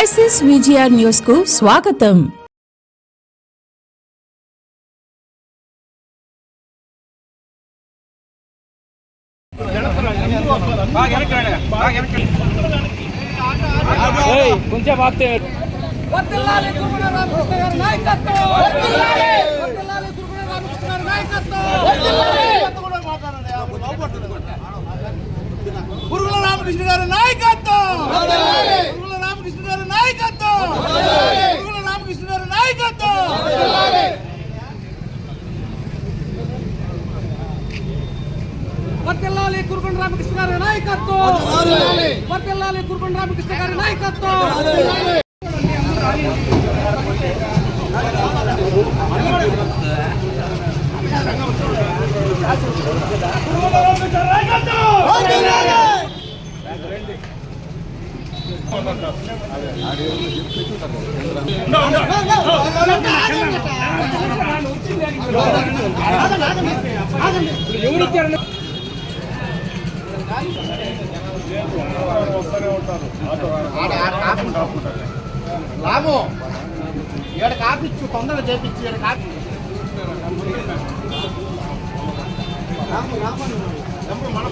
Crisis VGR news కు స్వాగతం. కొంచెం బాగుంది. పురుగుల రామకృష్ణ గారి నాయకత్వం, పురుగుల రామకృష్ణ గారి నాయకత్వం, పురుగుల రామకృష్ణ గారి నాయకత్వం. వర్తిల్లాలి కురుకొండ రామకృష్ణ గారి నాయకత్వం, వర్తిల్లాలి కురుకొండ రామకృష్ణ గారి నాయకత్వం. లాభం ఏడు కాపిచ్చు తొందరగా చేపించి ఏడు కాపీ మన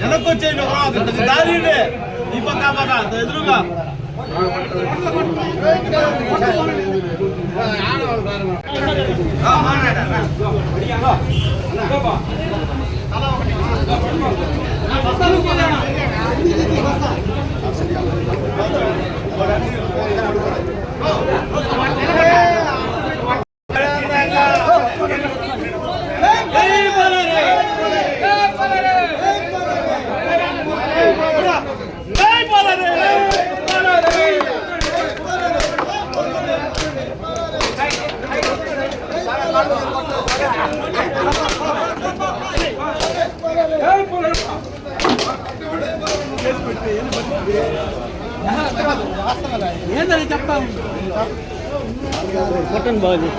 వెనకొచ్చేయండి దారి ఈ పక్క ఎదురుగా ఏంటని చెప్తాను మటన్ బాజీ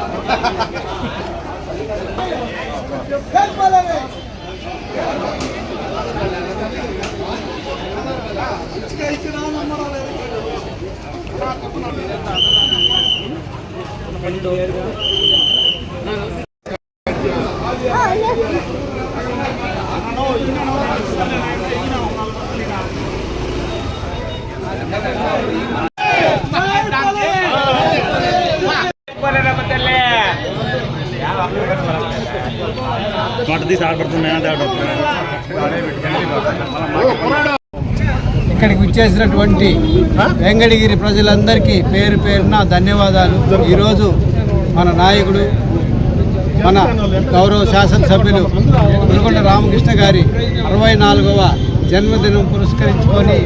ఇక్కడికి విచ్చేసినటువంటి వెంకటగిరి ప్రజలందరికీ పేరు పేరున ధన్యవాదాలు. ఈరోజు మన నాయకుడు మన గౌరవ శాసనసభ్యులు పురుకొండ రామకృష్ణ గారి 64వ జన్మదినం పురస్కరించుకొని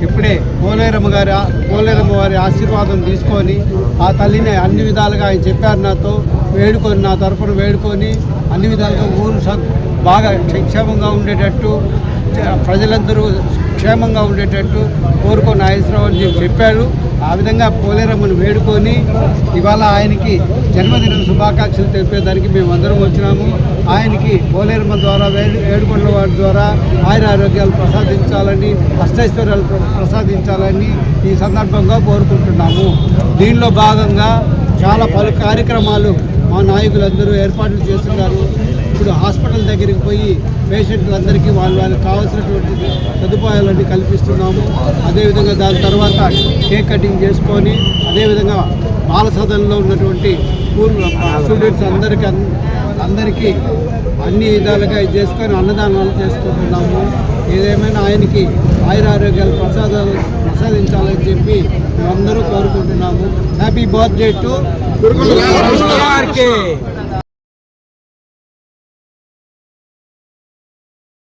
ఇప్పుడే పోలేరమ్మ వారి ఆశీర్వాదం తీసుకొని ఆ తల్లిని అన్ని విధాలుగా ఆయన చెప్పారు, నాతో వేడుకొని నా తరఫున వేడుకొని అన్ని విధాలుగా ఊరు బాగా క్షేమంగా ఉండేటట్టు ప్రజలందరూ క్షేమంగా ఉండేటట్టు కోరుకొని ఆయుష్రావు అని చెప్పారు. ఆ విధంగా పోలేరమ్మను వేడుకొని ఇవాళ ఆయనకి జన్మదిన శుభాకాంక్షలు తెలిపేదానికి మేమందరం వచ్చినాము. ఆయనకి పోలేరమ్మ ద్వారా వేడుకొండ వారి ద్వారా ఆయురారోగ్యాలు ప్రసాదించాలని, అష్టైశ్వర్యాలు ప్రసాదించాలని ఈ సందర్భంగా కోరుకుంటున్నాము. దీనిలో భాగంగా చాలా పలు కార్యక్రమాలు మా నాయకులందరూ ఏర్పాట్లు చేస్తున్నారు. ఇప్పుడు హాస్పిటల్ దగ్గరికి పోయి పేషెంట్లందరికీ వాళ్ళకి కావాల్సినటువంటి సదుపాయాలన్నీ కల్పిస్తున్నాము. అదేవిధంగా దాని తర్వాత కేక్ కటింగ్ చేసుకొని అదేవిధంగా బాల సదనంలో ఉన్నటువంటి స్కూల్ స్టూడెంట్స్ అందరికీ అన్ని విధాలుగా చేసుకొని అన్నదానాలు చేసుకుంటున్నాము. ఏదేమైనా ఆయనకి ఆయురారోగ్యాలు ప్రసాదించాలని చెప్పి మేమందరూ కోరుకుంటున్నాము. Happy birthday to